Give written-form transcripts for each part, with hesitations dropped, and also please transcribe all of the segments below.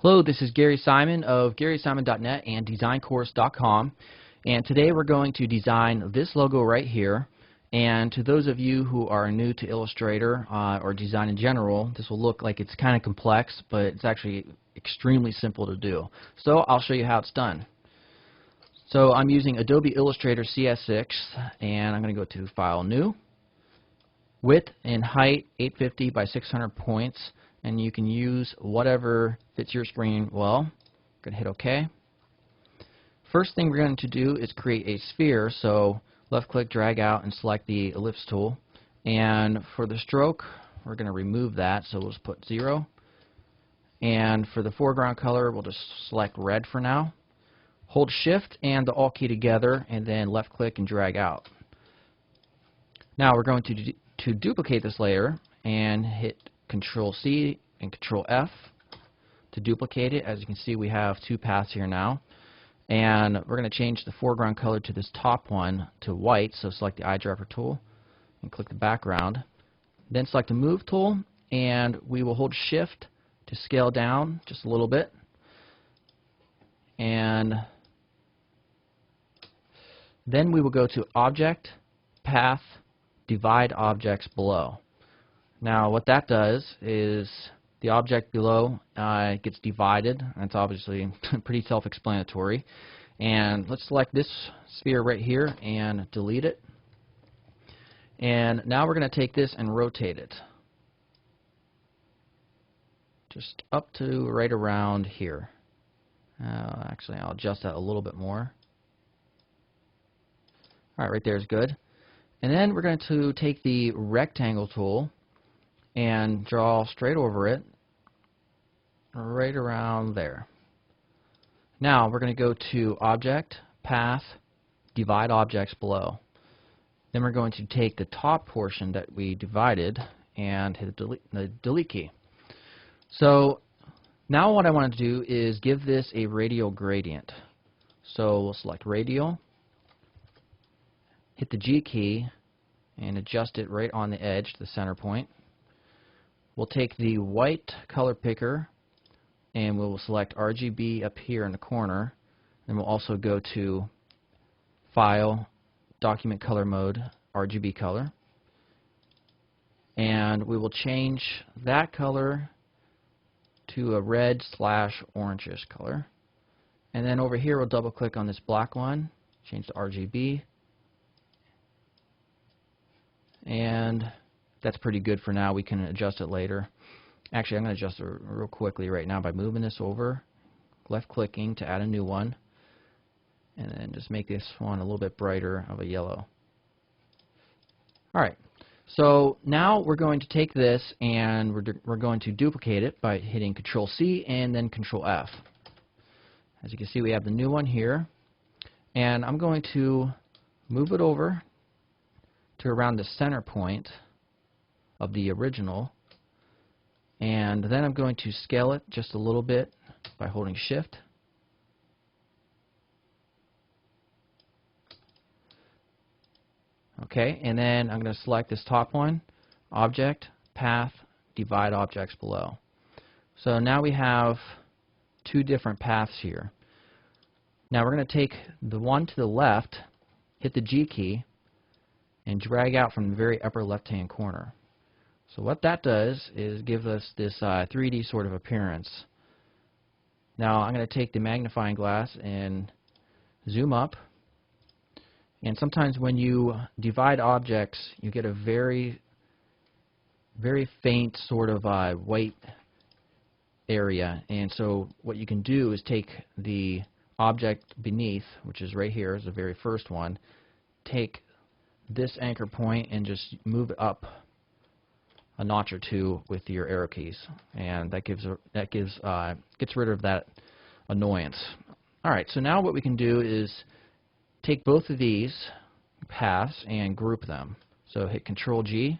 Hello, this is Gary Simon of GarySimon.net and DesignCourse.com, and today we're going to design this logo right here. And to those of you who are new to Illustrator or design in general, this will look like it's kind of complex, but it's actually extremely simple to do. So I'll show you how it's done. So I'm using Adobe Illustrator CS6, and I'm going to go to File, New, Width and height 850 by 600 points. And you can use whatever fits your screen well. I'm going to hit OK. First thing we're going to do is create a sphere, so left click, drag out, and select the ellipse tool. And for the stroke, we're going to remove that, so we'll just put 0. And for the foreground color, we'll just select red for now. Hold Shift and the Alt key together, and then left click and drag out. Now we're going to duplicate this layer and hit Control C and Control F to duplicate it. As you can see, we have two paths here now. And we're going to change the foreground color to this top one to white, so select the eyedropper tool and click the background. Then select the Move tool, and we will hold Shift to scale down just a little bit. And then we will go to Object, Path, Divide Objects Below. Now what that does is the object below gets divided. That's obviously pretty self-explanatory. And let's select this sphere right here and delete it. And now we're going to take this and rotate it just up to right around here. Actually, I'll adjust that a little bit more. Alright, right there is good. And then we're going to take the rectangle tool and draw straight over it, right around there. Now we're going to go to Object, Path, Divide Objects Below. Then we're going to take the top portion that we divided and hit the delete key. So now what I want to do is give this a radial gradient. So we'll select Radial, hit the G key, and adjust it right on the edge to the center point. We'll take the white color picker and we'll select RGB up here in the corner. And we'll also go to File, Document Color Mode, RGB color. And we will change that color to a red/orangish color. And then over here we'll double click on this black one, change to RGB. And that's pretty good for now. We can adjust it later. Actually, I'm going to adjust it real quickly right now by moving this over, left clicking to add a new one, and then just make this one a little bit brighter of a yellow. Alright, so now we're going to take this and we're going to duplicate it by hitting Control C and then Control F. As you can see, we have the new one here, and I'm going to move it over to around the center point of the original, and then I'm going to scale it just a little bit by holding Shift. Okay, and then I'm going to select this top one, Object, Path, Divide Objects Below. So now we have two different paths here. Now we're going to take the one to the left, hit the G key, and drag out from the very upper left-hand corner. So what that does is give us this 3D sort of appearance. Now I'm going to take the magnifying glass and zoom up. And sometimes when you divide objects, you get a very, very faint sort of white area. And so what you can do is take the object beneath, which is right here, is the very first one, take this anchor point and just move it up a notch or two with your arrow keys, and that gets rid of that annoyance. Alright, so now what we can do is take both of these paths and group them. So hit Control G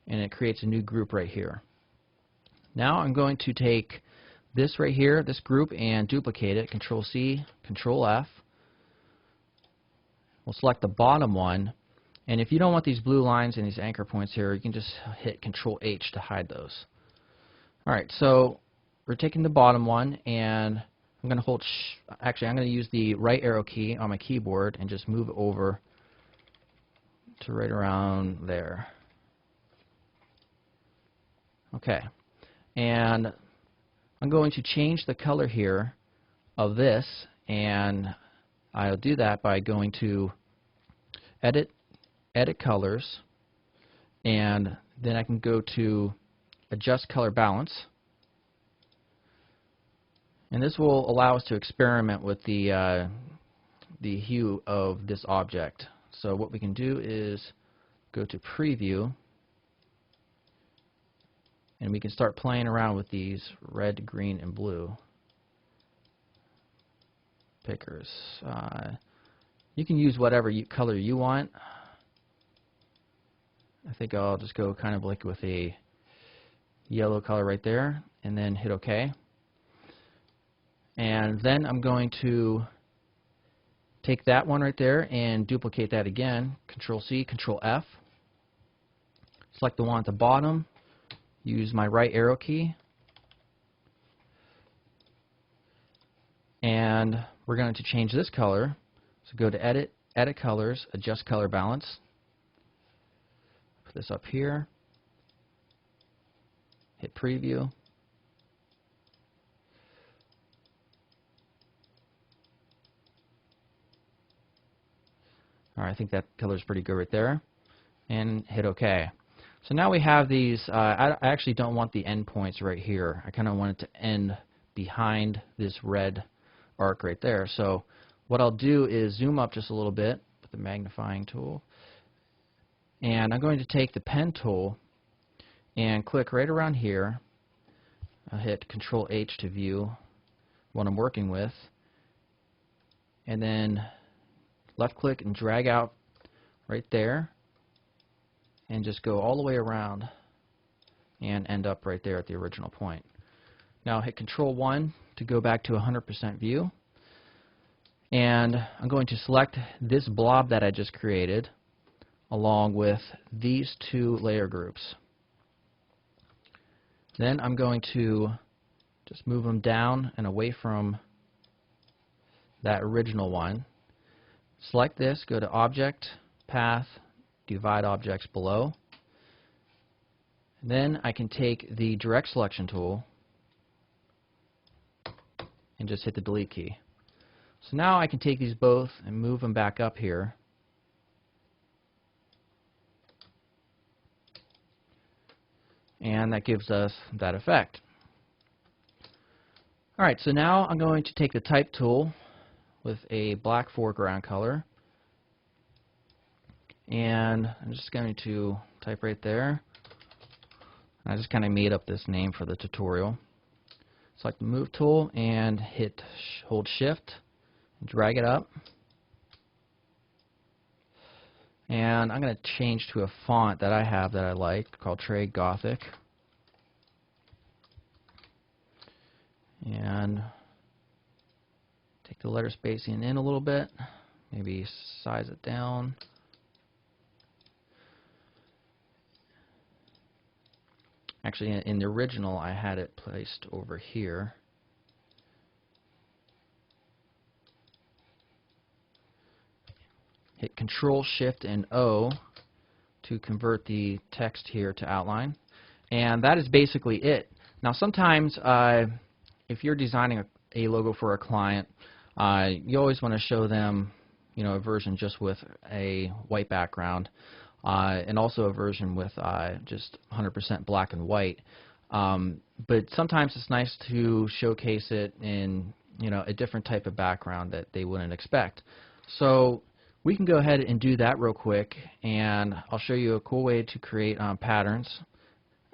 and it creates a new group right here. Now I'm going to take this right here, this group, and duplicate it. Control C, Control F. We'll select the bottom one. And if you don't want these blue lines and these anchor points here, you can just hit Control H to hide those. Alright, so we're taking the bottom one, and I'm going to hold, actually I'm going to use the right arrow key on my keyboard and just move it over to right around there. Okay, and I'm going to change the color here of this, and I'll do that by going to Edit Colors, and then I can go to Adjust Color Balance, and this will allow us to experiment with the hue of this object. So what we can do is go to Preview, and we can start playing around with these red, green, and blue pickers. You can use whatever color you want. I think I'll just go kind of like with a yellow color right there, and then hit OK. And then I'm going to take that one right there and duplicate that again. Control C, Control F. Select the one at the bottom. Use my right arrow key. And we're going to change this color. So go to Edit Colors, Adjust Color Balance. Put this up here. Hit Preview. All right, I think that color is pretty good right there. And hit OK. So now we have these. I actually don't want the end points right here. I kind of want it to end behind this red arc right there. So what I'll do is zoom up just a little bit with the magnifying tool. And I'm going to take the pen tool and click right around here. I'll hit Control H to view what I'm working with. And then left click and drag out right there, and just go all the way around and end up right there at the original point. Now hit Control 1 to go back to 100% view, and I'm going to select this blob that I just created along with these two layer groups. Then I'm going to just move them down and away from that original one. Select this, go to Object, Path, Divide Objects Below. Then I can take the Direct Selection tool and just hit the Delete key. So now I can take these both and move them back up here. And that gives us that effect. Alright, so now I'm going to take the Type tool with a black foreground color, and I'm just going to type right there. I just kind of made up this name for the tutorial. Select the Move tool and hold Shift and drag it up. And I'm going to change to a font that I have that I like called Trade Gothic. And take the letter spacing in a little bit, maybe size it down. Actually, in the original, I had it placed over here. Hit Control, Shift, and O to convert the text here to outline. And that is basically it. Now, sometimes if you're designing a logo for a client, you always want to show them, a version just with a white background, and also a version with just 100% black and white. But sometimes it's nice to showcase it in a different type of background that they wouldn't expect. So we can go ahead and do that real quick, and I'll show you a cool way to create patterns.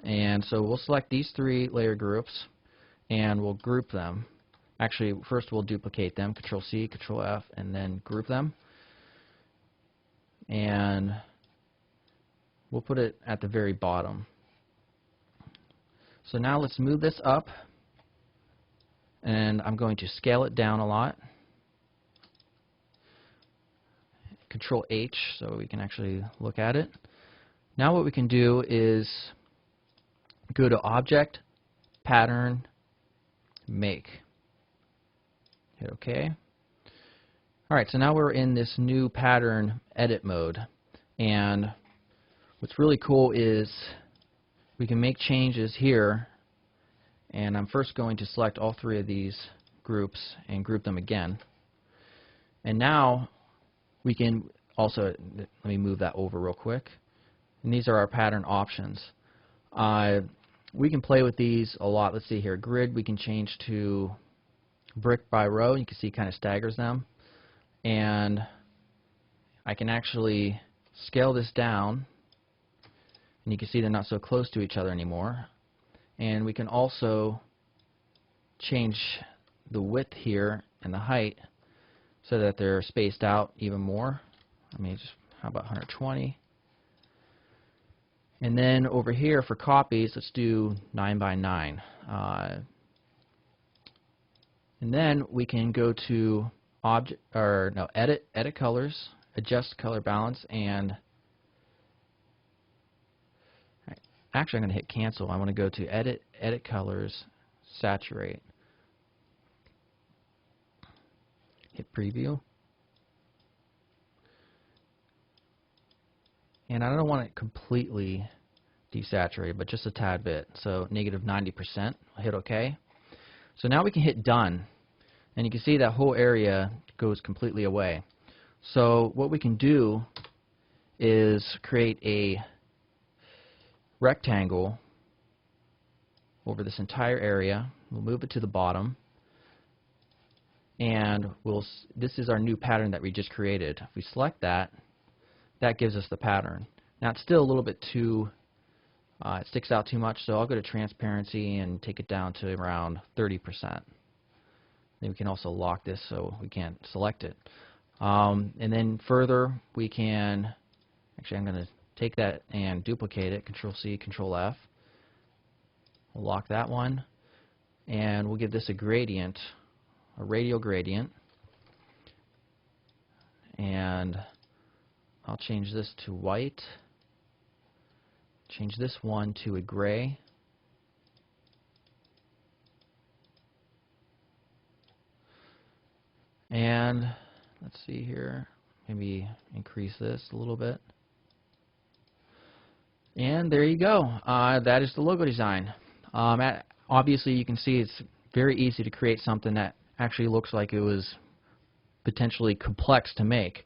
And so we'll select these three layer groups, and we'll group them. Actually, first we'll duplicate them, Control C, Control F, and then group them. And we'll put it at the very bottom. So now let's move this up, and I'm going to scale it down a lot. Control H so we can actually look at it. Now what we can do is go to Object, Pattern, make. Hit OK. Alright, so now we're in this new pattern edit mode, and what's really cool is we can make changes here, and I'm first going to select all three of these groups and group them again. And now we can also, let me move that over real quick, and these are our pattern options. We can play with these a lot. Let's see here, grid we can change to brick by row. You can see it kind of staggers them, and I can actually scale this down, and you can see they're not so close to each other anymore. And we can also change the width here and the height so that they're spaced out even more. I mean, just, how about 120? And then over here for copies, let's do 9 by 9. And then we can go to edit colors, adjust color balance, and actually I'm going to hit cancel. I want to go to edit colors, saturate. Hit preview. And I don't want it completely desaturated, but just a tad bit. So negative 90%. I'll hit OK. So now we can hit done. And you can see that whole area goes completely away. So what we can do is create a rectangle over this entire area. We'll move it to the bottom. And this is our new pattern that we just created. If we select that, that gives us the pattern. Now it's still a little bit too, it sticks out too much, so I'll go to transparency and take it down to around 30%. Then we can also lock this so we can't select it. And then further, we can, actually I'm going to take that and duplicate it, Control C, Control F. We'll lock that one, and we'll give this a gradient, a radial gradient. And I'll change this to white, change this one to a gray, and let's see here, maybe increase this a little bit. And there you go. That is the logo design. Obviously you can see it's very easy to create something that actually looks like it was potentially complex to make.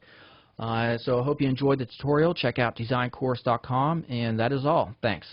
So I hope you enjoyed the tutorial. Check out designcourse.com, and that is all. Thanks.